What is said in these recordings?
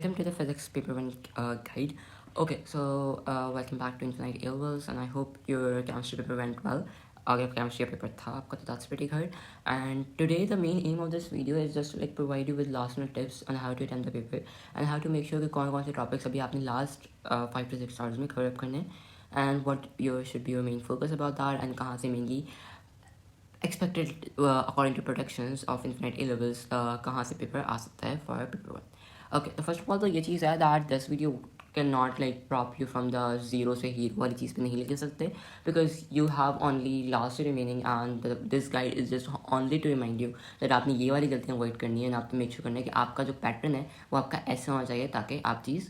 welcome to the physics paper one guide. Okay, so welcome back to Infinite Intervals, and I hope your chemistry paper went well. अगर chemistry paper था आपका तो that's pretty good. And today the main aim of this video is just to like provide you with last minute tips on how to attempt the paper and how to make sure कि कौन से topics अभी आपने last 5 to 6 hours में cover up करने and what should be your main focus about that and कहाँ से mainly expected according to predictions of infinite A levels कहाँ से paper आ सकता है for paper 1. Okay, तो फर्स्ट ऑफ ऑल तो ये चीज़ है that this video can not like prop you from the zero से हीरो वाली चीज़ पे नहीं लेके सकते because you have only last remaining and this guide is just only to remind you that आपने ये वाली गलतियाँ अवॉइड करनी है एंड आपको मेक श्योर करना है कि आपका जो पैटर्न है वो आपका ऐसा होना चाहिए ताकि आप चीज़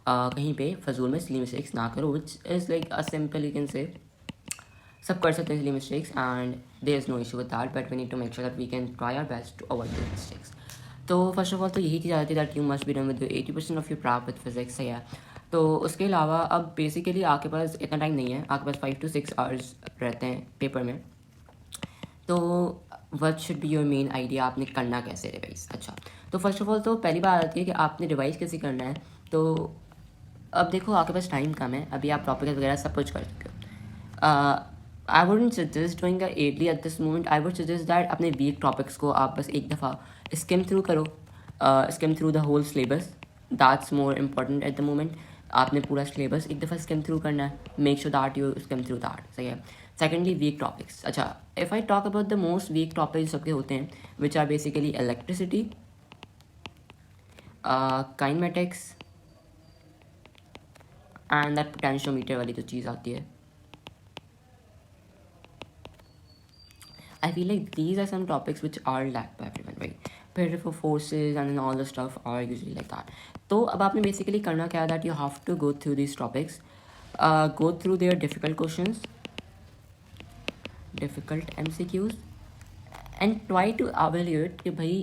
कहीं पे फजूल में सिली मिस्टेक्स ना करो which is like a simple you can say सब कर सकते हैं silly mistakes and there is no issue with that but we need to make sure that we can try our best to avoid this mistakes. तो first of all तो यही चीज़ आती है that you must be done with 80% of your prep with physics है. तो उसके अलावा अब बेसिकली आपके पास इतना टाइम नहीं है, आपके पास 5 to 6 आवर्स रहते हैं पेपर में. तो what should be your main idea, आपने करना कैसे रिवाइज. अच्छा, तो फर्स्ट ऑफ ऑल तो पहली बात आती है कि आपने रिवाइज कैसे करना है. तो अब देखो आपके पास टाइम कम है, अभी आप टॉपिक वगैरह सब कुछ कर चुके हो. I wouldn't suggest doing idly at this moment. I would suggest that अपने वीक टॉपिक्स को आप बस एक दफ़ा स्किम थ्रू करो, skim through the whole syllabus. That's more important at the moment. आपने पूरा सिलेबस एक दफ़ा स्किम थ्रू करना है. Make sure that you skim through that. सही है. Secondly weak topics. अच्छा, if I talk about the most weak topics सबके होते हैं which are basically electricity, kinematics and that potentiometer वाली जो चीज़ आती है. I feel like these are some topics which are lacked by everyone, right? Perimeter forces and then all the stuff are usually like that. तो अब आपने basically करना क्या है that you have to go through these topics, go through their difficult questions, difficult MCQs, and try to evaluate कि भाई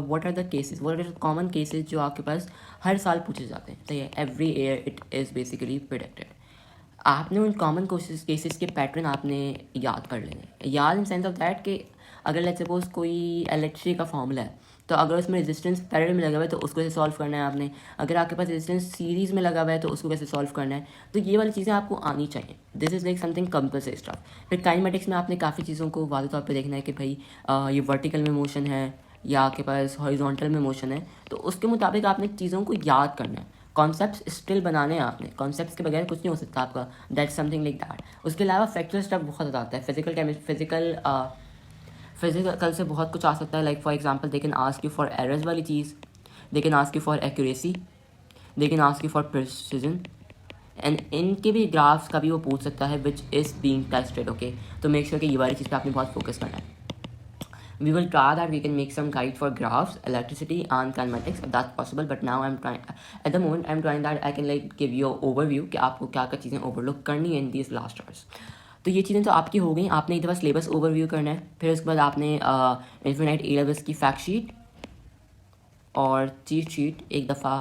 what are the cases, what are the common cases जो आपके पास हर साल पूछे जाते हैं. सही है. Every year it is basically predicted. आपने उन कॉमन केसेस के पैटर्न आपने याद कर लेने. याद इन सेंस ऑफ दैट कि अगर लेट्स सपोज कोई इलेक्ट्रिसिटी का फॉर्मूला है तो अगर उसमें रेजिस्टेंस पैरेलल में लगा हुआ है तो उसको कैसे सॉल्व करना है आपने. अगर आपके पास रेजिस्टेंस सीरीज़ में लगा हुआ है तो उसको कैसे सॉल्व करना है. तो ये वाली चीज़ें आपको आनी चाहिए. This is like something compulsory stuff. फिर काइनेमेटिक्स में आपने काफ़ी चीज़ों को वाज़ेह तौर पर देखना है कि भाई ये वर्टिकल में मोशन है या आपके पास हॉरिजॉन्टल में मोशन है. तो उसके मुताबिक आपने चीज़ों को याद करना है. कॉन्सेप्ट्स स्टिल बनाने हैं आपने. कॉन्सेप्ट्स के बगैर कुछ नहीं हो सकता आपका. That's something like that. उसके अलावा फैक्चुअल स्टफ बहुत ज़्यादा आता है. फिजिकल से बहुत कुछ आ सकता है. Like for example they can ask you for errors वाली चीज़, they can ask you for accuracy, they can ask you for precision and इनके भी ग्राफ्स का भी वो पूछ सकता है which is being tested. Okay, तो मेक श्योर कि ये वाली चीज़ पे आपने बहुत फोकस करना है. We will try that we can make some guide for graphs, electricity and kinematics if that's possible. But now I'm trying, at the moment I'm trying that I can like give you an overview कि आपको क्या क्या चीज़ें overlook करनी है in these last hours. तो ये चीज़ें तो आपकी हो गई. आपने एक दफ़ा सिलेबस ओवरव्यू करना है. फिर उसके बाद आपने इन्फिनाइट ए लेवल्स की फैक्ट शीट और चीट शीट एक दफ़ा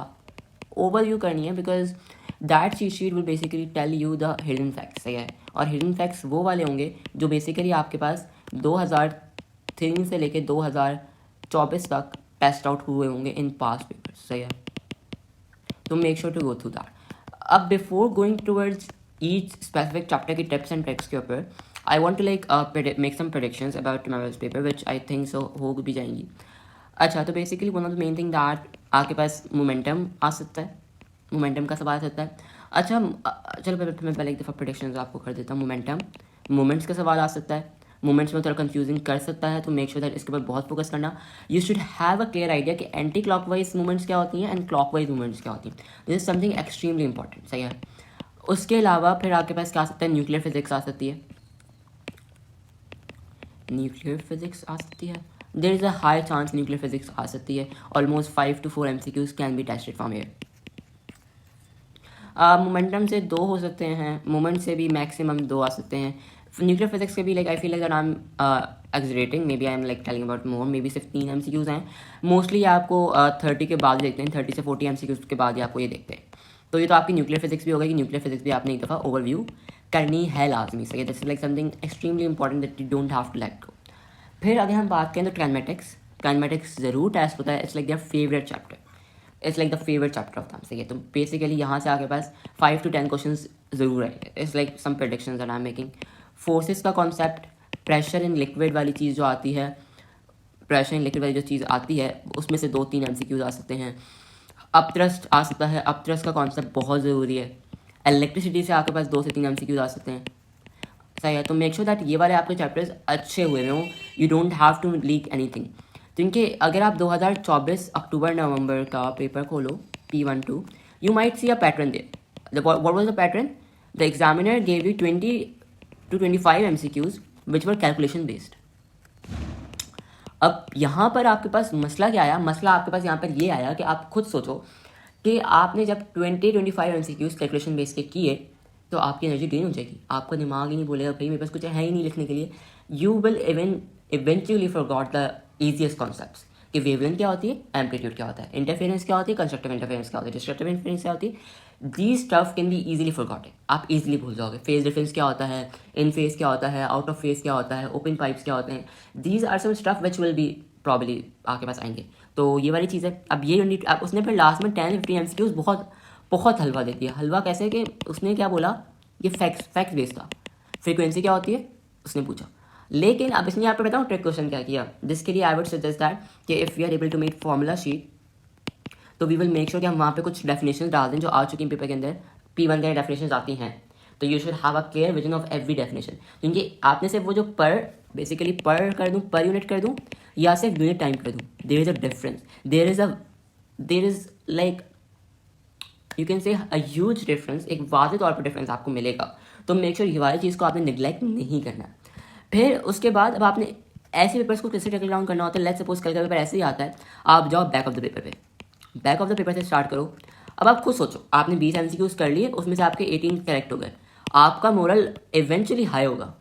ओवरव्यू करनी है because that cheat sheet will basically tell you the hidden facts. सही है. और हिडन फैक्ट्स वो वाले होंगे जो बेसिकली आपके पास 2003 से लेके 2024 तक टेस्ट आउट हुए होंगे इन पास्ट पेपर्स. सही है. तो make sure to go through that. अब before going towards each specific chapter की टिप्स एंड ट्रिक्स के ऊपर I want to like make some predictions about tomorrow's paper which I think so हो भी जाएंगी. अच्छा, तो basically one of the main thing that आपके पास मोमेंटम आ सकता है. मोमेंटम का सवाल आ सकता है. अच्छा, चलो मैं पहले एक दफ़ा प्रेडिक्शंस आपको कर देता हूँ. मोमेंट्स का सवाल आ सकता है. मोमेंट्स में थोड़ा कंफ्यूजिंग कर सकता है. तो मेक श्योर दैट इसके ऊपर बहुत फोकस करना. You should have a clear idea कि एंटी क्लॉकवाइज मूवमेंट्स क्या होती हैं एंड क्लॉकवाइज मूवमेंट्स क्या होती हैं. This is something extremely important. सही है. उसके अलावा फिर आपके पास क्या आ सकता है, न्यूक्लियर फिजिक्स आ सकती है. न्यूक्लियर फिजिक्स आ सकती है. There is a high chance nuclear physics आ सकती है. Almost 5 to 4 MCQs can be tested from here. Momentum से 2 हो सकते हैं. मोमेंट से भी मैक्सिमम 2 आ सकते हैं. न्यूक्लियर फिजिक्स के भी like I feel like that I am exaggerating. Maybe I am like telling about more. Maybe सिर्फ 3 MCQs हैं. मोस्टली आपको 30 के बाद देखते हैं. 30 से 40 MCQs के बाद ही आपको ये देखते हैं. तो ये तो आपकी न्यूक्लियर फिजिक्स भी होगा कि न्यूक्लियर फिजिक्स भी आपने एक दफ़ा ओवरव्यू करनी है लाजमी. सही है. This is like something extremely important that you don't have to let go. फिर अगर हम बात करें तो काइनेमेटिक्स ज़रूर टेस्ट होता है. It's like their favourite chapter. It's like the favourite chapter of them, सही है। तो बेसिकली यहाँ से आपके पास 5 to 10 क्वेश्चन ज़रूर है। It's like some predictions that I am making. Forces का कॉन्सेप्ट, प्रेशर इन लिक्विड वाली चीज़ जो आती है, प्रेशर इन लिक्विड वाली जो चीज़ आती है उसमें से 2-3 MCQs आ सकते हैं। अपथ्रस्ट आ सकता है, अपथ्रस्ट का कॉन्सेप्ट बहुत ज़रूरी है। इलेक्ट्रिसिटी से आपके पास 2 से 3 MCQs आ सकते हैं, सही है। तो मेक श्योर दैट ये वाले आपके चैप्टर्स अच्छे हुए हों, you don't have to leak anything. क्योंकि अगर आप 2024 अक्टूबर नवंबर का पेपर खोलो P12, you might see a pattern there. What was the pattern? The examiner gave you 20 to 25 MCQs which were calculation based. अब यहाँ पर आपके पास मसला क्या आया? मसला आपके पास यहाँ पर ये आया कि आप खुद सोचो कि आपने जब 20-25 MCQs कैलकुलेशन बेस के किए तो आपकी एनर्जी ड्रेन हो जाएगी। आपका दिमाग ही नहीं बोलेगा भाई मेरे पास कुछ है ही नहीं लिखने के लिए। You will eventually forgot the easiest concepts कि वेवलेंथ क्या होती है, एम्पलीट्यूड क्या होता है, इंटरफेरेंस क्या होती है, कंस्ट्रक्टिव इंटरफेरेंस क्या होती है, डिस्ट्रक्टिव इंटरफेरेंस क्या होती है। These stuff can be easily forgotten, आप इजीली भूल जाओगे। फेज डिफरेंस क्या होता है, इन फेज क्या होता है, आउट ऑफ फेज क्या होता है, ओपन पाइप्स क्या होते हैं। These are some stuff which will be probably आपके पास आएंगे। तो ये वाली चीज़ है। अब ये यूनिट अब उसने फिर लास्ट में 10-15 MCQs बहुत बहुत हलवा दे दिया। हलवा कैसे कि उसने क्या बोला, ये फैक्ट बेस्ड था। फ्रीक्वेंसी क्या होती है उसने पूछा, लेकिन अब इसने यहाँ पे बताऊँ ट्रिक क्वेश्चन क्या किया, जिसके लिए आई वुड सजेस्ट दैट कि if we are able to make formula sheet तो वी विल मेक श्योर कि हम वहाँ पे कुछ डेफिनेशन डाल दें जो आ चुकी हैं पेपर के अंदर। P1 के डेफिनेशन आती हैं तो you should have a clear vision of every definition. क्योंकि आपने सिर्फ वो जो बेसिकली पर कर दूँ, पर यूनिट कर दूँ या सिर्फ यूनिट टाइम कर दूँ, there is a difference. There is like you can say a huge difference, एक वाज़ेह तौर पर डिफरेंस आपको मिलेगा। तो मेक श्योर ये वाली चीज़ को आपने निगलेक्ट नहीं करना। फिर उसके बाद अब आपने ऐसे पेपर्स को कैसे टैकल डाउन करना होता है। लेट्स सपोज कल का पेपर ऐसे ही आता है, आप जाओ बैक ऑफ द पेपर पे, बैक ऑफ द पेपर से स्टार्ट करो। अब आप खुद सोचो, आपने 20 MCQs कर लिए, उसमें से आपके 18 करेक्ट हो गए, आपका मोरल इवेंचुअली हाई होगा,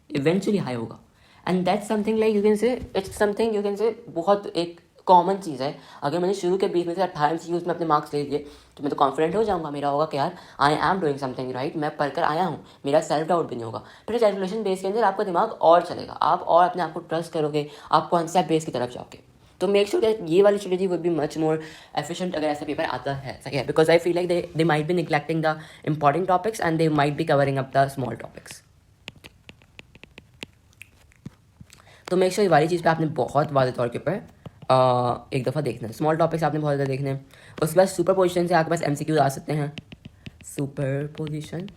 इवेंचुअली हाई होगा। And that's something like you can से इट्स समथिंग यू कैन से बहुत एक कॉमन चीज़ है। अगर मैंने शुरू के 20 में से 18 MCQs में अपने मार्क्स ले लिए तो मैं तो कॉन्फिडेंट हो जाऊंगा, मेरा होगा कि यार I am doing something right, मैं पढ़कर आया हूँ, मेरा सेल्फ डाउट भी नहीं होगा। फिर कैलकुलेशन बेस के अंदर आपका दिमाग और चलेगा, आप और अपने आप को ट्रस्ट करोगे, आप कॉन्सेप्ट बेस की तरफ जाओगे। तो मेक श्योर दैट ये वाली strategy would be much more efficient अगर ऐसा पेपर आता है, सही है। Because I feel like they might be neglecting the important topics and they might be covering up the small topics. तो मेक श्योर ये वाली चीज़ पे आपने बहुत वाज़ेह तौर के ऊपर एक दफ़ा देखना है। स्मॉल टॉपिक्स आपने बहुत ज़्यादा देखने हैं। उसके बाद सुपर पोजिशन से आपके पास MCQs आ सकते हैं, सुपर पोजिशन।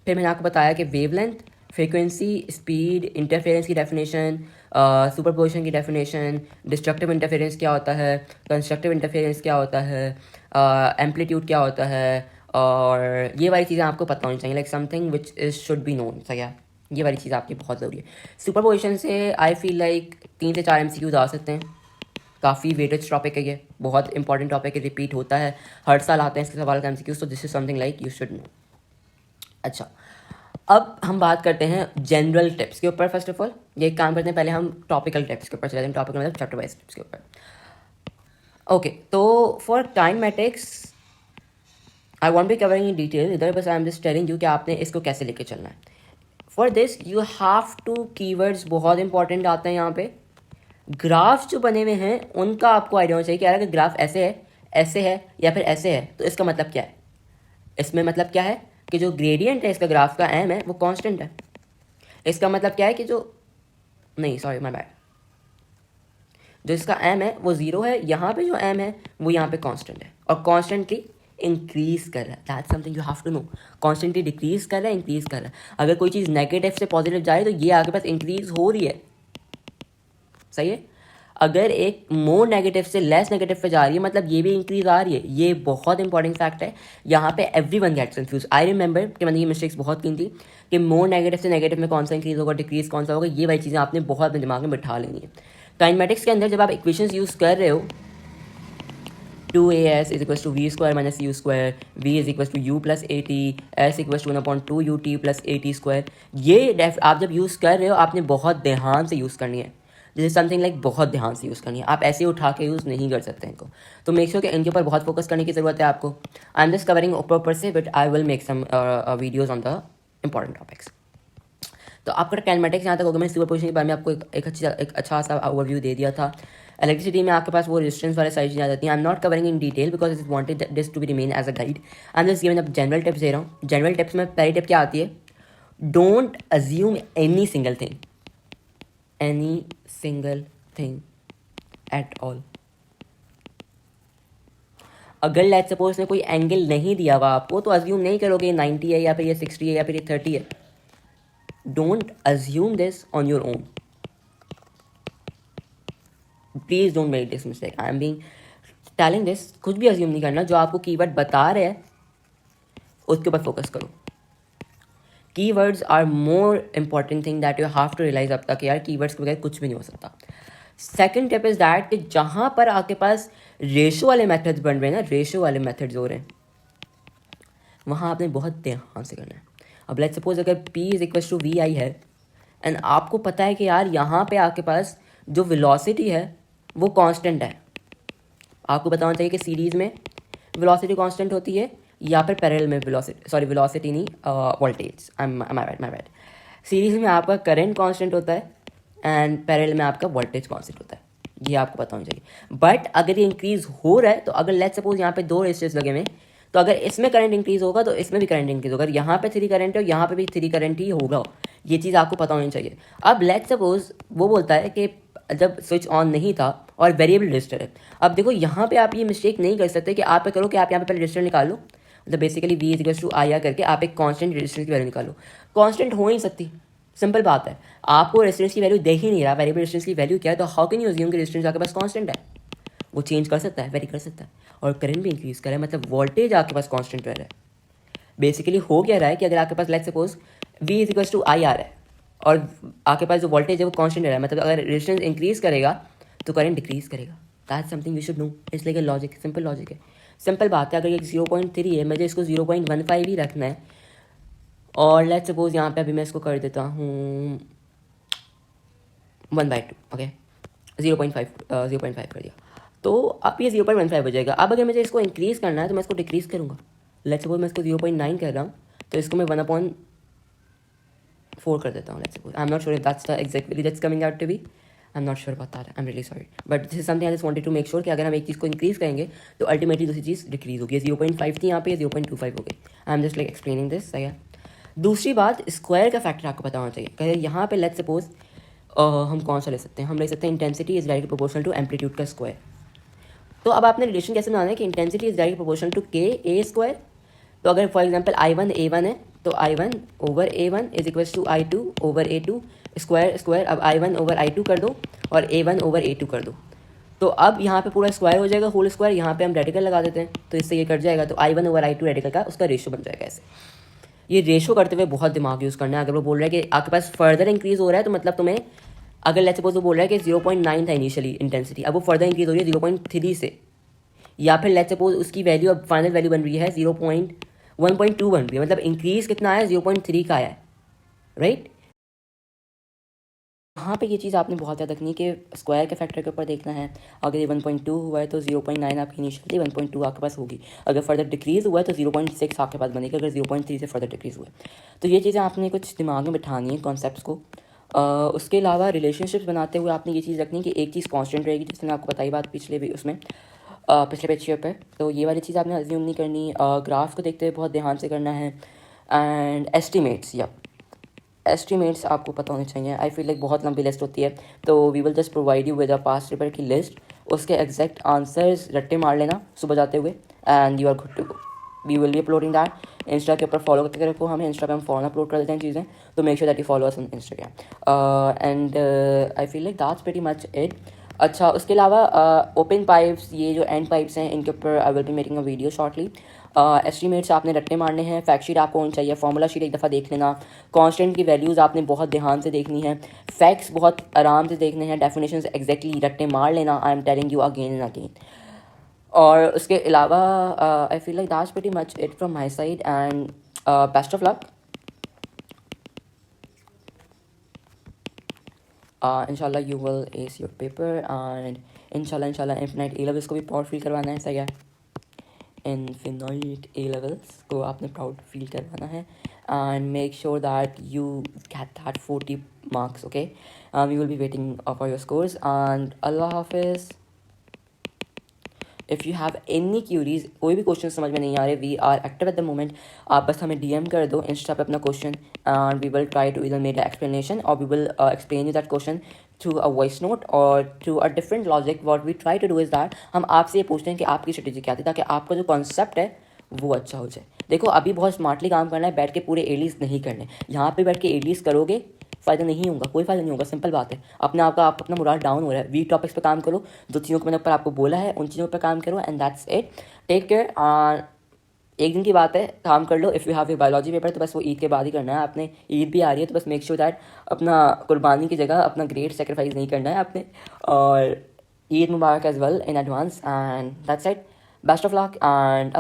फिर मैंने आपको बताया कि वेवलेंथ, फ्रीक्वेंसी, स्पीड, इंटरफेरेंस की डेफिनेशन, सुपर पोजिशन की डेफिनेशन, डिस्ट्रक्टिव इंटरफेरेंस क्या होता है, कंस्ट्रक्टिव इंटरफेरेंस क्या होता है, एम्पलीट्यूड क्या होता है, और ये वाली चीज़ें आपको पता होनी चाहिए, like something which is should be known, सही है। ये वाली चीज़ आपकी बहुत ज़रूरी है। सुपर पोजिशन से आई फील लाइक 3 से 4 MCQs आ सकते हैं। काफ़ी वेटेज टॉपिक है, ये बहुत इंपॉर्टेंट टॉपिक है, रिपीट होता है, हर साल आते हैं इसके सवाल का MCQs, तो this is something like you should know. अच्छा, अब हम बात करते हैं जनरल टिप्स के ऊपर। फर्स्ट ऑफ ऑल ये काम करते हैं, पहले हम टॉपिकल टिप्स के ऊपर चले जाते हैं। टॉपिकल मतलब चैप्टर वाइज टिप्स के ऊपर। ओके, तो for kinematics I won't be covering in detail इधर, बस I am just telling you कि आपने इसको कैसे लेके चलना है। For this you have to, keywords बहुत इंपॉर्टेंट आते हैं यहाँ पे। ग्राफ जो बने हुए हैं उनका आपको आइडिया होना चाहिए कि यार अगर ग्राफ ऐसे है या फिर ऐसे है तो इसका मतलब क्या है। इसमें मतलब क्या है कि जो ग्रेडियंट है इसका ग्राफ का एम है वो कांस्टेंट है। इसका मतलब क्या है कि जो नहीं सॉरी माय बैड, जो इसका एम है वो 0 है, यहाँ पे जो एम है वो यहाँ पे कांस्टेंट है और कॉन्स्टेंटली इंक्रीज कर रहा है। That's something you have to know. Constantly decrease कर रहा है, इंक्रीज कर रहा है। अगर कोई चीज़ नेगेटिव से पॉजिटिव जा रही है तो ये आगे पास इंक्रीज हो रही है, सही है। अगर एक मोर नेगेटिव से लेस नेगेटिव पे जा रही है मतलब ये भी इंक्रीज आ रही है। ये बहुत इंपॉर्टेंट फैक्ट है। यहाँ पे everyone gets confuse. I remember कि मैंने ये मिस्टेक्स बहुत की थी कि मोर नेगेटिव से नेगेटिव में कौन सा इंक्रीज होगा, डिक्रीज कौन सा होगा। ये वाली चीज़ें आपने बहुत अपने दिमाग में बिठा लेनी है। काइनेमैटिक्स के अंदर जब आप इक्वेशंस यूज़ कर रहे हो 2as is equals to v square minus u square, v is equals to u plus at, s equals to 1/2 ut plus at square, ये आप जब यूज़ कर रहे हो आपने बहुत ध्यान से यूज़ करनी है। दिस इज समथिंग लाइक बहुत ध्यान से यूज़ करनी है। आप ऐसे उठा के यूज़ नहीं कर सकते इनको। तो मेक श्योर कि इनके ऊपर बहुत फोकस करने की ज़रूरत है आपको। आई एम जस्ट कवरिंग ऊपर से, but I will make some videos on the important topics. तो आपका काइनेमैटिक्स यहाँ तक होगा। मैं सुपरपोजिशन के बारे में आपको एक अच्छा सा ओवरव्यू दे दिया था। इलेक्ट्रिसिटी में आपके पास वो रेजिस्टेंस वाले सारी चीज़ें आ जाती हैं. I am not covering in detail because it wanted this to be remain as a guide. I am just given up general tips दे रहा हूँ. जनरल टिप्स में पहली टिप क्या आती है? Don't assume any single thing at all. अगर let's suppose ने कोई एंगल नहीं दिया हुआ आपको तो अज्यूम नहीं करोगे 90 है या फिर ये 60 है या फिर ये 30 है. Don't assume this on your own. Please don't make this mistake. I am being telling this. कुछ भी अज्यूम नहीं करना. जो आपको कीवर्ड बता रहे हैं उसके ऊपर फोकस करो. Keywords are more important thing that you have to realise अब तक. यार कीवर्ड्स के बगैर कुछ भी नहीं हो सकता. सेकेंड टिप इज दैट कि जहां पर आपके पास रेशो वाले मेथड्स बन रहे हैं ना, रेशो वाले मेथड्स हो रहे हैं, वहाँ आपने बहुत ध्यान से करना है. अब लेट्स सपोज अगर P is equal to V I है एंड आपको पता है कि यार यहाँ पे आपके पास जो वेलोसिटी है वो कांस्टेंट है. आपको बताना चाहिए कि सीरीज़ में वेलोसिटी कांस्टेंट होती है या फिर पैरेलल में वेलोसिटी नहीं, वोल्टेज. My bad. सीरीज़ में आपका करंट कांस्टेंट होता है एंड पैरेलल में आपका वोल्टेज कांस्टेंट होता है. ये आपको पता होना चाहिए. बट अगर ये इंक्रीज हो रहा है तो अगर लेट्स सपोज यहाँ पे 2 रेजिस्टर्स लगे हुए, तो अगर इसमें करंट इंक्रीज होगा तो इसमें भी करंट इंक्रीज होगा. अगर यहाँ पे 3 करंट है और यहाँ पे भी 3 करंट ही होगा. ये चीज़ आपको पता होनी चाहिए. अब लेट्स सपोज वो बोलता है कि जब स्विच ऑन नहीं था और वेरिएबल रजिस्टर है. अब देखो यहाँ पे आप ये मिस्टेक नहीं कर सकते कि आप पे करो कि आप यहाँ पे पहले रजिस्टर निकाल लो. मतलब basically V is equal to I करके आप एक कांस्टेंट रेजिस्टेंस की वैल्यू निकालो. कांस्टेंट हो नहीं सकती. सिंपल बात है. आपको रेजिस्टेंस की वैल्यू देख ही नहीं रहा. वेरिएबल रेजिस्टेंस की वैल्यू क्या है? तो हाउ कैन यू अज्यूम कि रेजिस्टेंस आपके पास कांस्टेंट है? वो चेंज कर सकता है, वेरी कर सकता है. और करंट भी इंक्रीज कर रहा है, मतलब वोल्टेज आपके पास कांस्टेंट रह रहा है. बेसिकली हो क्या रहा है कि अगर आपके पास let's suppose V is equal to I आ रहा है और आपके पास जो वोल्टेज है वो कांस्टेंट रह रहा है, मतलब अगर रेजिस्टेंस इंक्रीज करेगा तो करंट डिक्रीज करेगा. That's something you should know. It's like a logic. Simple logic है. सिंपल बात है. अगर ये 0.3 है, मुझे इसको 0.15 ही रखना है. और लेट्स सपोज यहाँ पे अभी मैं इसको कर देता हूँ 1/2. ओके, 0.5 कर दिया. तो अब ये 0.15 हो जाएगा. अब अगर मुझे इसको इंक्रीज़ करना है तो मैं इसको डिक्रीज़ करूँगा. लेट्स सपोज मैं इसको 0.9 कर रहा हूँ तो इसको मैं 1/4 कर देता हूँ. Let's suppose. I am not sure if that's the exact value that's coming out to be. I am not sure about that. I am really sorry. But this is something I just wanted to make sure कि अगर हम एक चीज़ को increase करेंगे तो ultimately दूसरी चीज़ decrease होगी. 0.5 थी यहाँ पे, 0.25 हो गई. आई am just like explaining this. सही है. दूसरी बात, स्क्वायर का फैक्टर आपको पता होना चाहिए. कहीं यहाँ पे लेट्स सपोज हम कौन सा ले सकते हैं? हम ले सकते हैं intensity is directly proportional to amplitude का स्क्वायर. तो अब आपने रिलेशन कैसे बनाना है कि intensity is directly proportional to के ए स्क्वायर. तो अगर फॉर एग्जांपल I1 A1 है तो I1 over A1 is equal to I2 over A2 square. अब I1 ओवर I2 कर दो और A1 ओवर A2 कर दो. तो अब यहाँ पे पूरा स्क्वायर हो जाएगा, होल स्क्वायर. यहाँ पे हम रेडिकल लगा देते हैं तो इससे ये कट जाएगा. तो I1 ओवर I2 रेडिकल का उसका रेशियो बन जाएगा. ऐसे ये रेशो करते हुए बहुत दिमाग यूज़ करना है. अगर वो बोल रहा है कि आपके पास फर्दर इंक्रीज हो रहा है तो मतलब तुम्हें, अगर लेट्स सपोज वो बोल रहा है कि 0.9 था इनिशियली इंटेंसिटी, अब वो फर्दर इंक्रीज हो रही है 0.3 से, या फिर लेट्स सपोज उसकी वैल्यू अब फाइनल वैल्यू बन रही है 1.2 बन रही है, मतलब इंक्रीज कितना आया? 0.3 का आया है. राइट. यहाँ पे ये चीज़ आपने बहुत ज़्यादा रखनी है कि स्क्वायर के फैक्टर के ऊपर देखना है. अगर ये 1.2 हुआ है तो 0.9 आपकी इनिशियली 1.2 आपके पास होगी. अगर फर्दर डिक्रीज़ हुआ है तो 0.6 आपके पास बनेगी. अगर 0.3 से फर्दर डिक्रीज़ हुआ है तो ये चीज़ें आपने कुछ दिमाग में बिठानी है कॉन्सेप्ट्स को. उसके अलावा रिलेशनशिप्स बनाते हुए आपने ये चीज़ रखनी है कि एक चीज़ कांस्टेंट रहेगी, जिसने आपको बताई बात पिछले भी उसमें पिछले पेज पे. तो ये वाली चीज़ आपने अज्यूम नहीं करनी. ग्राफ को देखते हुए बहुत ध्यान से करना है. एंड एस्टिमेट्स आपको पता होने चाहिए. आई फील लाइक बहुत लंबी लिस्ट होती है तो we will just provide you with a past paper की लिस्ट. उसके एग्जैक्ट आंसर्स रट्टे मार लेना सुबह जाते हुए and you are good to go. We will be uploading that. Insta के ऊपर फॉलो करके रखो हमें. इंस्टा पे हम फॉरन अपलोड कर देते हैं चीज़ें, तो make sure that you follow us on Instagram. And I feel like that's pretty much it. अच्छा, उसके अलावा ओपन पाइप्स, ये जो एंड पाइप्स हैं, इनके ऊपर I will be making a video shortly. Estimates आपने रट्टे मारने हैं. फैक्ट शीट आपको होनी चाहिए. फॉर्मूला शीट एक दफ़ा देख लेना. कांस्टेंट की वैल्यूज़ आपने बहुत ध्यान से देखनी है. फैक्ट्स बहुत आराम से देखने हैं. डेफिनेशंस एग्जैक्टली रट्टे मार लेना. I am telling you again and again. और उसके अलावा I feel like that's pretty much it from my side and best of luck. इंशाल्लाह you will ace your paper and इंशाल्लाह इनफाइनाइट A-levels को भी प्राउड फील करवाना है. सही है. इन फिनोइक ए लेवल्स को आपने प्राउड फील करवाना है and make sure that you get that 40 marks. Okay, we will be waiting for your scores and Allah Hafiz. If you have any queries, कोई भी क्वेश्चन समझ में नहीं आ रहे, we are active at the moment, आप बस हमें DM कर दो इंस्टा पे अपना question and we will try to इधर मेक एक्सप्लेनेशन और we will explain you that question through a voice note और through a different logic. What we try to do is that हम आपसे ये पूछते हैं कि आपकी स्ट्रेटेजी क्या थी ताकि आपका जो कॉन्सेप्ट है वो अच्छा हो जाए. देखो अभी बहुत स्मार्टली काम करना है, बैठ के पूरे एलिस नहीं करने. यहाँ पे बैठ के एलिस करोगे फ़ायदा नहीं होगा, कोई फ़ायदा नहीं होगा. सिंपल बात है. आप अपना मोरल डाउन हो रहा है, वीक टॉपिक्स पे काम करो. जो चीज़ों को मैंने ऊपर आपको बोला है उन चीज़ों पर काम करो and that's it. Take care. एक दिन की बात है, काम कर लो. If you have a biology paper तो बस वो ईद के बाद ही करना है आपने. ईद भी आ रही है तो बस मेक श्योर दैट अपना कुर्बानी की जगह अपना ग्रेट सेक्रीफाइस नहीं करना है आपने. और Eid Mubarak as well in advance and that's it. Best of luck and